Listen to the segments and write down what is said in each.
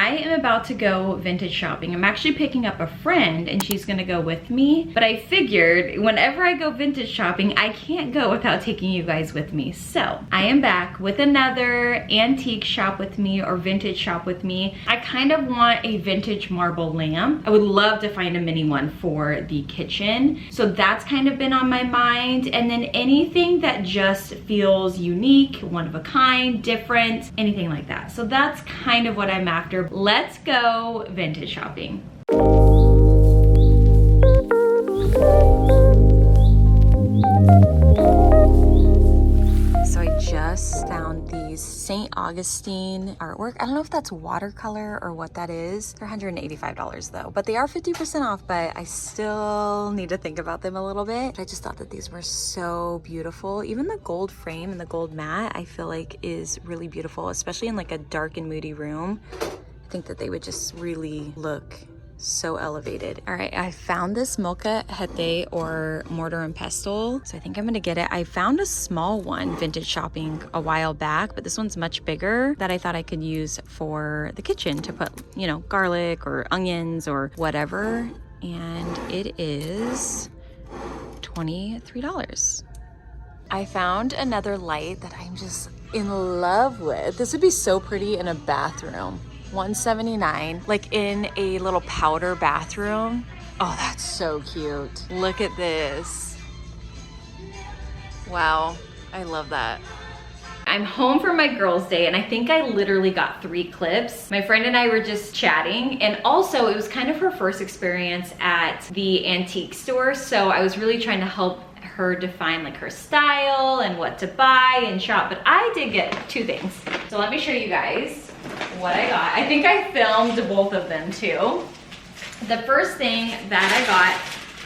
I am about to go vintage shopping. I'm actually picking up a friend and she's gonna go with me, but I figured whenever I go vintage shopping, I can't go without taking you guys with me. So I am back with another antique shop with me or vintage shop with me. I kind of want a vintage marble lamp. I would love to find a mini one for the kitchen. So that's kind of been on my mind. And then anything that just feels unique, one of a kind, different, anything like that. So that's kind of what I'm after. Let's go vintage shopping. So I just found these St. Augustine artwork. I don't know if that's watercolor or what that is. They're $185 though, but they are 50% off, but I still need to think about them a little bit. I just thought that these were so beautiful. Even the gold frame and the gold mat, I feel like is really beautiful, especially in like a dark and moody room. I think that they would just really look so elevated. All right, I found this molcajete or mortar and pestle, so I think I'm gonna get it. I found a small one vintage shopping a while back, but this one's much bigger that I thought I could use for the kitchen to put, you know, garlic or onions or whatever. And it is $23. I found another light that I'm just in love with. This would be so pretty in a bathroom. $179, like in a little powder bathroom. Oh, that's so cute. Look at this. Wow, I love that. I'm home for my girls' day and I think I literally got 3 clips. My friend and I were just chatting, and also it was kind of her first experience at the antique store, so I was really trying to help her define like her style and what to buy and shop, but I did get 2 things. So let me show you guys what I got. I think I filmed both of them too. The first thing that I got,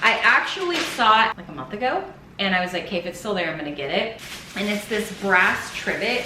I actually saw it like a month ago, and I was like, okay, if it's still there, I'm gonna get it. And it's this brass trivet,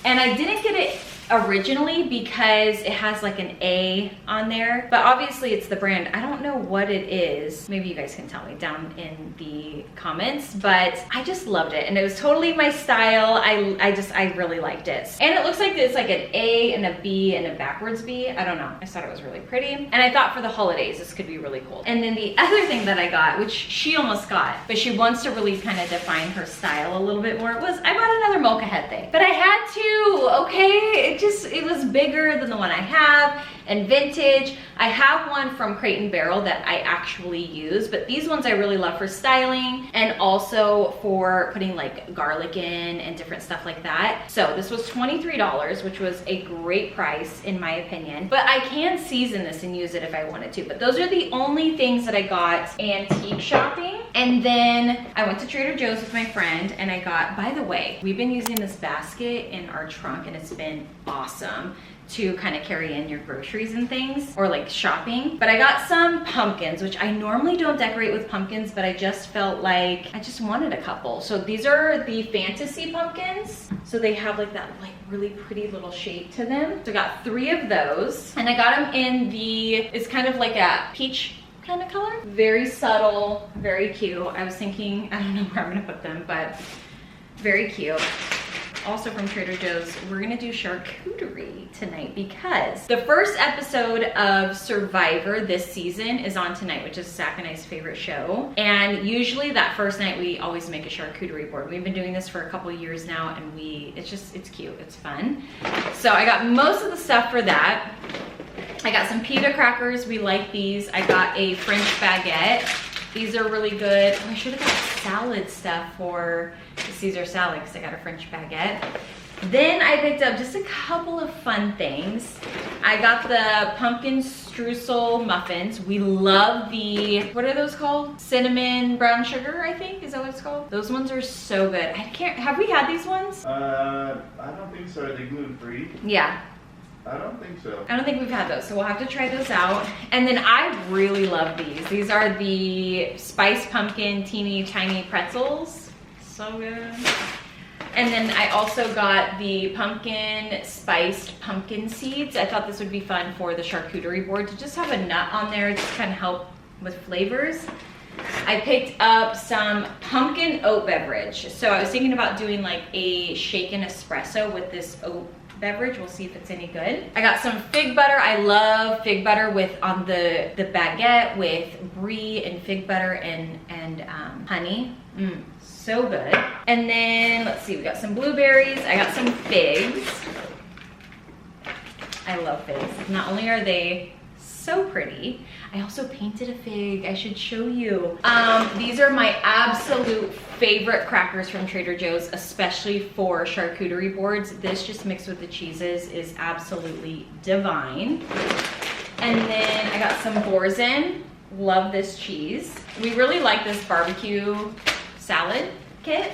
and I didn't get it originally because it has like an A on there, but obviously it's the brand. I don't know what it is. Maybe you guys can tell me down in the comments, but I just loved it and it was totally my style. I really liked it. And it looks like it's like an A and a B and a backwards B. I don't know. I thought it was really pretty. And I thought for the holidays, this could be really cool. And then the other thing that I got, which she almost got, but she wants to really kind of define her style a little bit more, was I bought another molcajete. But I had to, okay? It was bigger than the one I have and vintage. I have one from Crate and Barrel that I actually use, but these ones I really love for styling and also for putting like garlic in and different stuff like that. So this was $23, which was a great price in my opinion, but I can season this and use it if I wanted to. But those are the only things that I got antique shopping. And then I went to Trader Joe's with my friend and I got, by the way, we've been using this basket in our trunk and it's been awesome to kind of carry in your groceries and things, or like shopping. But I got some pumpkins, which I normally don't decorate with pumpkins, but I just felt like I just wanted a couple. So these are the fantasy pumpkins. So they have like that like really pretty little shape to them. So I got 3 of those, and I got them in the, it's kind of like a peach kind of color. Very subtle, very cute. I was thinking, I don't know where I'm gonna put them, but very cute. Also from Trader Joe's, we're gonna do charcuterie tonight because the first episode of Survivor this season is on tonight, which is Zach and I's favorite show. And usually that first night we always make a charcuterie board. We've been doing this for a couple of years now, and it's cute, it's fun. So I got most of the stuff for that. I got some pita crackers, we like these. I got a French baguette. These are really good. Oh, I should have got salad stuff for the Caesar salad because I got a French baguette. Then I picked up just a couple of fun things. I got the pumpkin streusel muffins. We love the, what are those called? Cinnamon brown sugar, I think, is that what it's called? Those ones are so good. Have we had these ones? I don't think so. Are they gluten-free? Yeah. I don't think so. I don't think we've had those, so we'll have to try those out. And then I really love these. These are the spiced pumpkin teeny tiny pretzels. So good. And then I also got the pumpkin spiced pumpkin seeds. I thought this would be fun for the charcuterie board to just have a nut on there, just kind of help with flavors. I picked up some pumpkin oat beverage. So I was thinking about doing like a shaken espresso with this oat beverage. We'll see if it's any good. I got some fig butter. I love fig butter on the baguette with brie and fig butter and honey. So good. And then let's see, we got some blueberries. I got some figs. I love figs. Not only are they so pretty, I also painted a fig. I should show you. These are my absolute favorite crackers from Trader Joe's, especially for charcuterie boards. This just mixed with the cheeses is absolutely divine. And then I got some Borzen. Love this cheese. We really like this barbecue salad kit.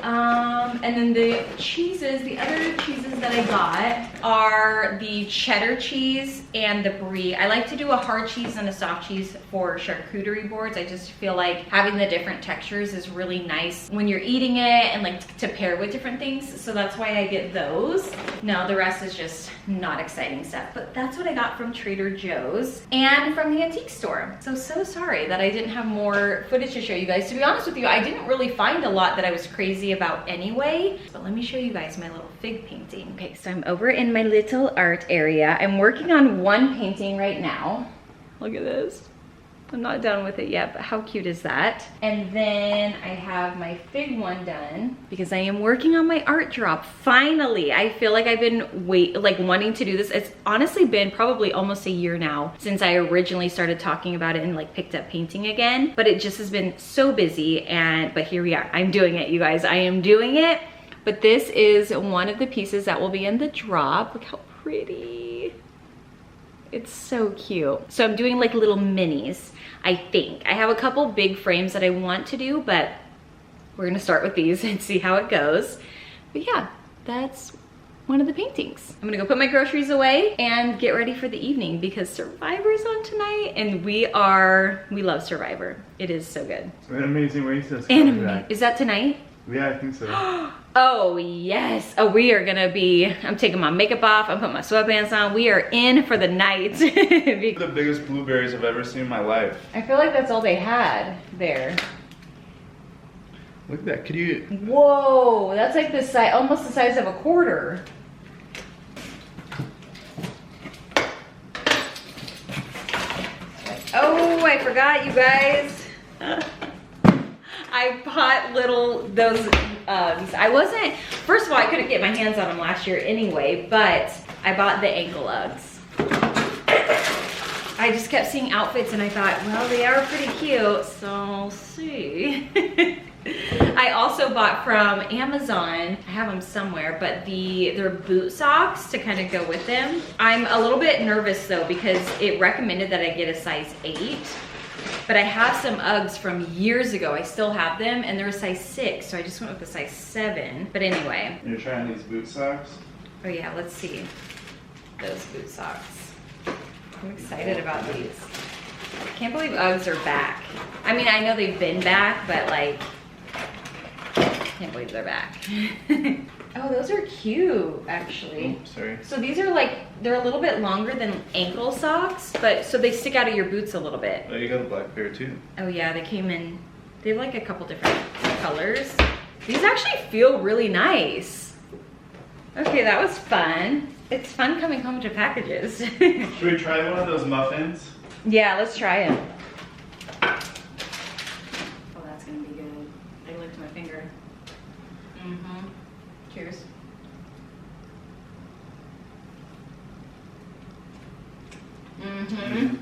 And then the other cheeses that I got are the cheddar cheese and the brie. I like to do a hard cheese and a soft cheese for charcuterie boards. I just feel like having the different textures is really nice when you're eating it and like to pair with different things. So that's why I get those. No, the rest is just not exciting stuff, but that's what I got from Trader Joe's and from the antique store. So sorry that I didn't have more footage to show you guys. To be honest with you, I didn't really find a lot that I was crazy about anyway, but let me show you guys my little fig painting. Okay, so I'm over in my little art area. I'm working on one painting right now. Look at this. I'm not done with it yet, but how cute is that? And then I have my fig one done because I am working on my art drop. Finally, I feel like I've been wanting to do this. It's honestly been probably almost a year now since I originally started talking about it and like picked up painting again, but it just has been so busy but here we are. I'm doing it, you guys. I am doing it. But this is one of the pieces that will be in the drop. Look how pretty. It's so cute. So I'm doing like little minis, I think. I have a couple big frames that I want to do, but we're gonna start with these and see how it goes. But yeah, that's one of the paintings. I'm gonna go put my groceries away and get ready for the evening because Survivor's on tonight and we love Survivor. It is so good. An Amazing Race is coming back. Is that tonight? Yeah, I think so. Oh yes. Oh, we are gonna be, I'm taking my makeup off, I'm putting my sweatpants on. We are in for the night. The biggest blueberries I've ever seen in my life. I feel like that's all they had there. Look at that, could you? Whoa, that's like the size, almost the size of a quarter. Oh, I forgot, you guys. I bought first of all, I couldn't get my hands on them last year anyway, but I bought the ankle Uggs. I just kept seeing outfits and I thought, well, they are pretty cute, so we'll see. I also bought from Amazon, I have them somewhere, but their boot socks to kind of go with them. I'm a little bit nervous though because it recommended that I get a size 8. But I have some Uggs from years ago. I still have them and they're a size 6, so I just went with a size 7. But anyway. You're trying these boot socks? Oh yeah, let's see. Those boot socks. I'm excited about these. I can't believe Uggs are back. I mean, I know they've been back, but like, can't believe they're back. Oh, those are cute, actually. Oh, sorry. So these are like, they're a little bit longer than ankle socks, but so they stick out of your boots a little bit. Oh, you got a black pair too. Oh yeah, they came in, they have like a couple different colors. These actually feel really nice. Okay, that was fun. It's fun coming home to packages. Should we try one of those muffins? Yeah, let's try it. Oh, that's gonna be good. I licked my finger. Mm-hmm. Cheers. Mm-hmm.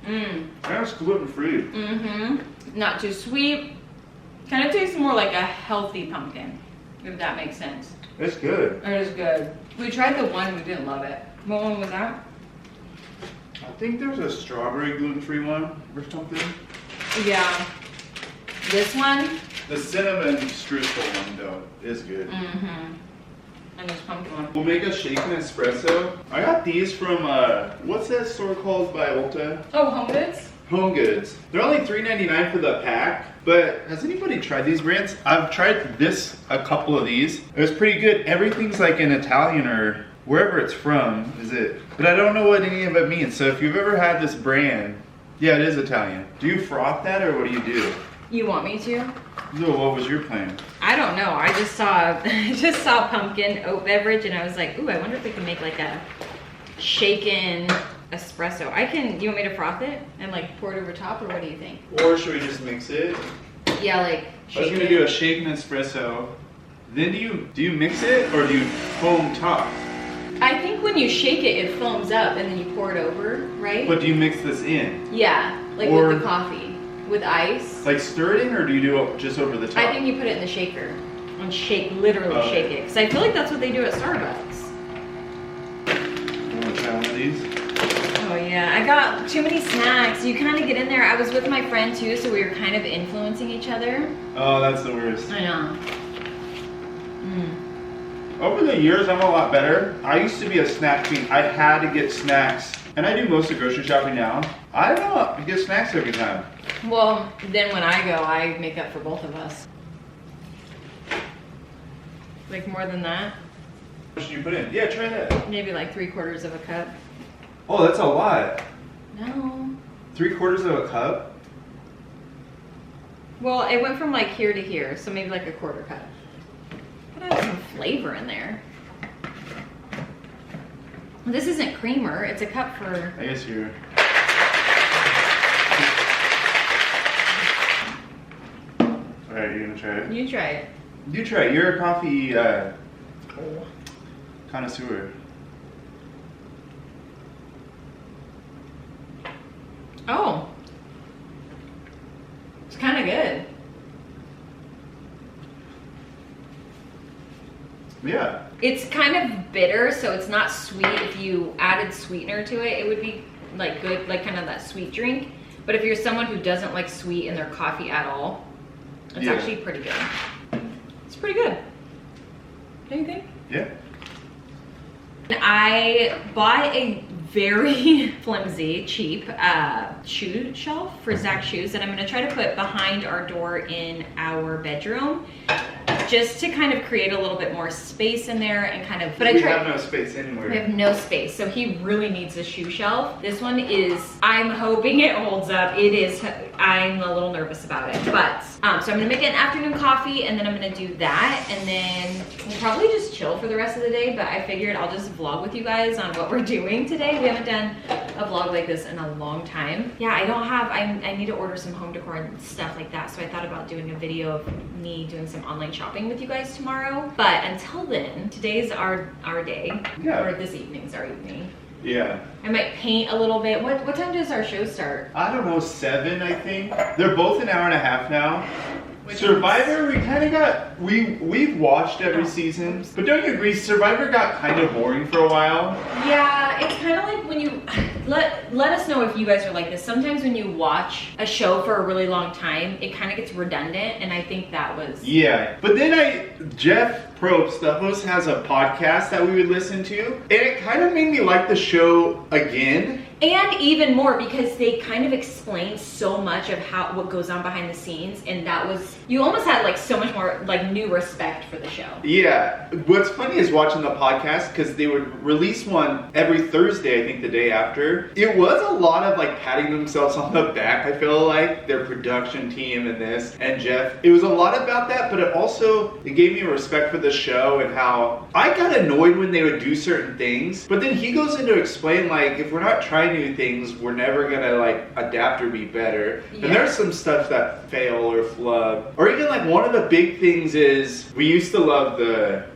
Mm. That's gluten-free. Mm-hmm. Not too sweet. Kind of tastes more like a healthy pumpkin, if that makes sense. It's good. It is good. We tried the one, we didn't love it. What one was that? I think there's a strawberry gluten-free one or something. Yeah. This one? The cinnamon streusel one though is good. Mm-hmm. And this pumpkin one. We'll make a shaken espresso. I got these from, what's that store called by Ulta? Oh, Home Goods? Home Goods. They're only $3.99 for the pack, but has anybody tried these brands? I've tried a couple of these. It was pretty good. Everything's like in Italian or wherever it's from, is it? But I don't know what any of it means. So if you've ever had this brand, yeah, it is Italian. Do you froth that or what do you do? You want me to? So what was your plan? I don't know. I just saw pumpkin oat beverage and I was like, ooh, I wonder if we can make like a shaken espresso. You want me to froth it and like pour it over top, or what do you think? Or should we just mix it? Yeah, like I was gonna do a shaken espresso. Then do you mix it or do you foam top? I think when you shake it, it foams up and then you pour it over, right? But do you mix this in? Yeah, like Or- with the coffee, with ice. Like stir it in, or do you do it just over the top? I think you put it in the shaker and literally shake it. Because I feel like that's what they do at Starbucks. You wanna try one of these? Oh yeah, I got too many snacks. You kind of get in there. I was with my friend too, so we were kind of influencing each other. Oh, that's the worst. I know. Over the years, I'm a lot better. I used to be a snack fiend. I had to get snacks. And I do most of grocery shopping now. I don't know, I get snacks every time. Well, then when I go, I make up for both of us. Like more than that? What should you put in? Yeah, try that. Maybe like 3/4 of a cup. Oh, that's a lot. No. 3/4 of a cup? Well, it went from like here to here, so maybe like a 1/4 cup. Gotta have some flavor in there. This isn't creamer, it's a cup for... I guess you're... Alright, you're gonna try it? You try it. You try it. You're a coffee connoisseur. Oh. It's kind of good. Yeah. It's kind of bitter, so it's not sweet. If you added sweetener to it, it would be like good, like kind of that sweet drink. But if you're someone who doesn't like sweet in their coffee at all, it's actually pretty good. It's pretty good. Don't you think? Yeah. I bought a very flimsy, cheap shoe shelf for Zach's shoes that I'm gonna try to put behind our door in our bedroom, just to kind of create a little bit more space in there and kind of, but we have no space anywhere. We have no space, so he really needs a shoe shelf. This one is, I'm hoping it holds up. It is, I'm a little nervous about it, but, so I'm gonna make an afternoon coffee and then I'm gonna do that, and then we'll probably just chill for the rest of the day, but I figured I'll just vlog with you guys on what we're doing today. We haven't done a vlog like this in a long time. Yeah, I need to order some home decor and stuff like that, so I thought about doing a video of me doing some online shopping with you guys tomorrow. But until then, today's our day, or this evening's our evening. Yeah. I might paint a little bit. What time does our show start? I don't know, 7, I think. They're both an hour and a half now. Survivor, we kind of got, we've watched every season, but don't you agree, Survivor got kind of boring for a while? Yeah, it's kind of like when you, let us know if you guys are like this. Sometimes when you watch a show for a really long time, it kind of gets redundant, and I think that was... Yeah, but then Jeff Probst, the host, has a podcast that we would listen to, and it kind of made me like the show again. And even more because they kind of explained so much of what goes on behind the scenes, and that was, you almost had like so much more like new respect for the show. Yeah, what's funny is watching the podcast, because they would release one every Thursday, I think the day after. It was a lot of like patting themselves on the back, I feel like, their production team and this, and Jeff. It was a lot about that, but it gave me a respect for the show and how I got annoyed when they would do certain things, but then he goes in to explain like, if we're not trying new things, we're never gonna like adapt or be better. Yeah. And there's some stuff that fail or flub. Or even like one of the big things is, we used to love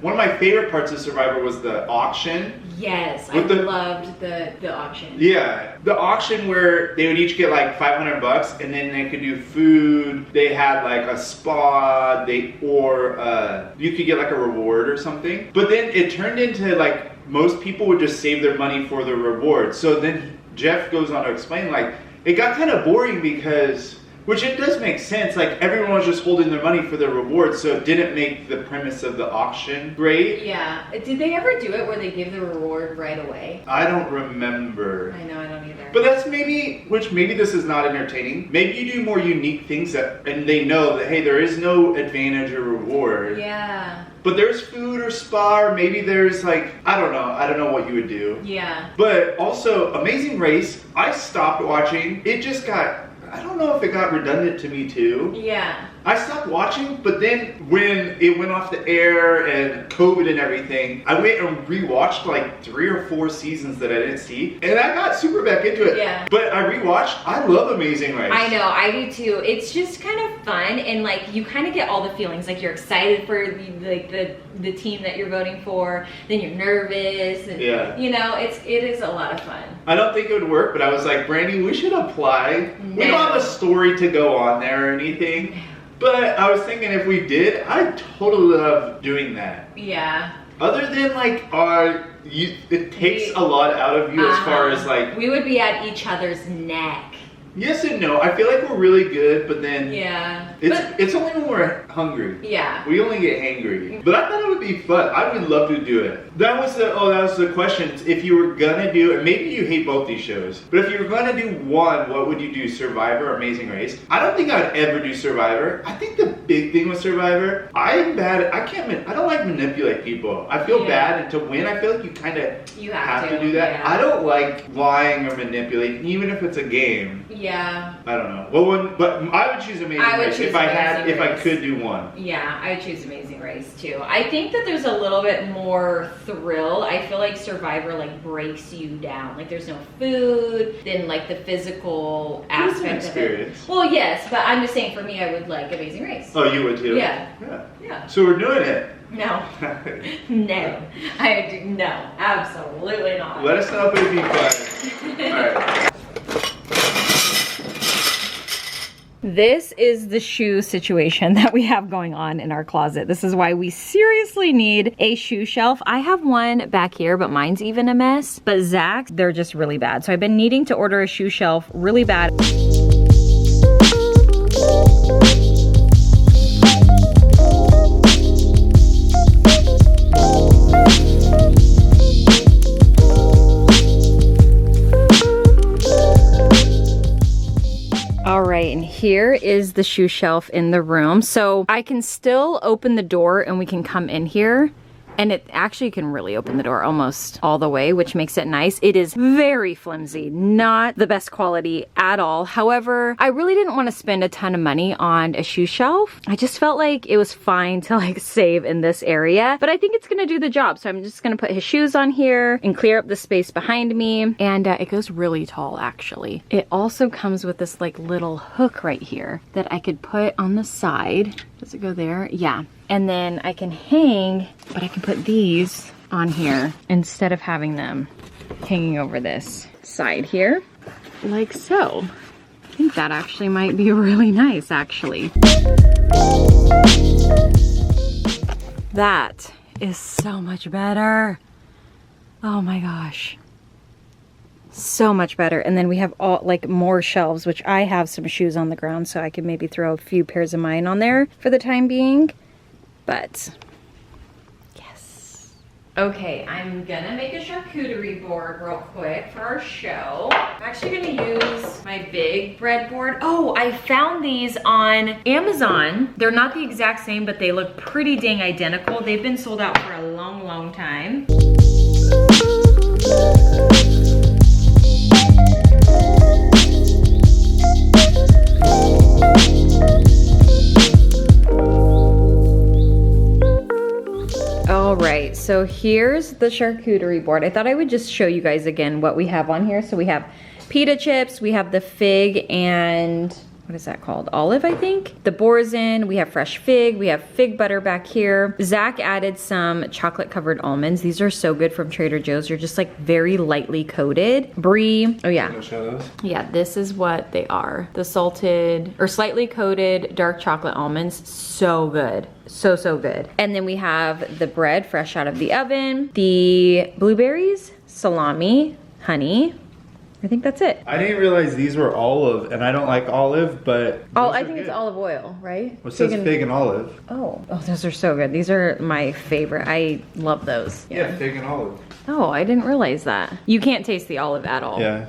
one of my favorite parts of Survivor was the auction. Yes, I loved the auction. Yeah, the auction where they would each get like $500 and then they could do food. They had like a spa, you could get like a reward or something. But then it turned into like, most people would just save their money for the reward. So then Jeff goes on to explain, like, it got kind of boring because, which it does make sense, like everyone was just holding their money for their reward, so it didn't make the premise of the auction great. Yeah. Did they ever do it where they give the reward right away? I don't remember. I know, I don't either. But that's maybe this is not entertaining. Maybe you do more unique things and they know that, hey, there is no advantage or reward. Yeah. But there's food or spa, or maybe there's like, I don't know what you would do. Yeah. But also, Amazing Race, I stopped watching. It just got, I don't know if it got redundant to me too. Yeah. I stopped watching, but then when it went off the air and COVID and everything, I went and rewatched like 3 or 4 seasons that I didn't see, and I got super back into it. Yeah. But I rewatched. I love Amazing Race. I know, I do too. It's just kind of fun, and like you kind of get all the feelings. Like you're excited for the team that you're voting for, then you're nervous. And, yeah. You know, it is a lot of fun. I don't think it would work, but I was like, Brandy, we should apply. No. We don't have a story to go on there or anything. But I was thinking if we did, I'd totally love doing that. Yeah. Other than like it takes a lot out of you as far as like... We would be at each other's neck. Yes and no. I feel like we're really good, but then... Yeah. It's only when we're hungry. Yeah. We only get hangry. But I thought it would be fun. I would love to do it. That was the question. If you were gonna do, and maybe you hate both these shows, but if you were gonna do one, what would you do? Survivor or Amazing Race? I don't think I'd ever do Survivor. I think the big thing with Survivor, I don't like manipulate people. I feel bad, and to win, I feel like you kind of have to do that. Yeah. I don't like lying or manipulating, even if it's a game. Yeah. I don't know. But I would choose Amazing Race if I could do one. Yeah, I would choose Amazing Race too. I think that there's a little bit more thrill. I feel like Survivor like breaks you down. Like there's no food, then like the physical aspect of it. Well, yes, but I'm just saying for me, I would like Amazing Race. Oh, you would too? Yeah. So we're doing it. No. No. No, absolutely not. Let us know if it'd be fun. All right. This is the shoe situation that we have going on in our closet. This is why we seriously need a shoe shelf. I have one back here, but mine's even a mess. But Zach's, they're just really bad. So I've been needing to order a shoe shelf really bad. All right, and here is the shoe shelf in the room. So I can still open the door and we can come in here. And it actually can really open the door almost all the way, which makes it nice. It is very flimsy, not the best quality at all. However, I really didn't want to spend a ton of money on a shoe shelf. I just felt like it was fine to like save in this area, but I think it's gonna do the job. So I'm just gonna put his shoes on here and clear up the space behind me. And it goes really tall actually. It also comes with this like little hook right here that I could put on the side. Does it go there? Yeah. And then I can hang, but I can put these on here instead of having them hanging over this side here, like so. I think that actually might be really nice, actually. That is so much better. Oh my gosh. So much better. And then we have all like more shelves, which I have some shoes on the ground, so I can maybe throw a few pairs of mine on there for the time being. But yes. Okay, I'm gonna make a charcuterie board real quick for our show. I'm actually gonna use my big breadboard. Oh, I found these on Amazon. They're not the exact same, but they look pretty dang identical. They've been sold out for a long, long time. All right, so here's the charcuterie board. I thought I would just show you guys again what we have on here. So we have pita chips, we have the fig and what is that called? Olive, I think. The boursin, we have fresh fig, we have fig butter back here. Zach added some chocolate covered almonds. These are so good from Trader Joe's. They're just like very lightly coated. Brie, oh yeah. Show those? Yeah, this is what they are. The salted or slightly coated dark chocolate almonds, so good. So, so good. And then we have the bread fresh out of the oven, the blueberries, salami, honey. I think that's it. I didn't realize these were olive, and I don't like olive, but I think it's olive oil, right? Well, it says fig and olive. Oh, those are so good. These are my favorite. I love those. Yeah, fig and olive. Oh, I didn't realize that. You can't taste the olive at all. Yeah.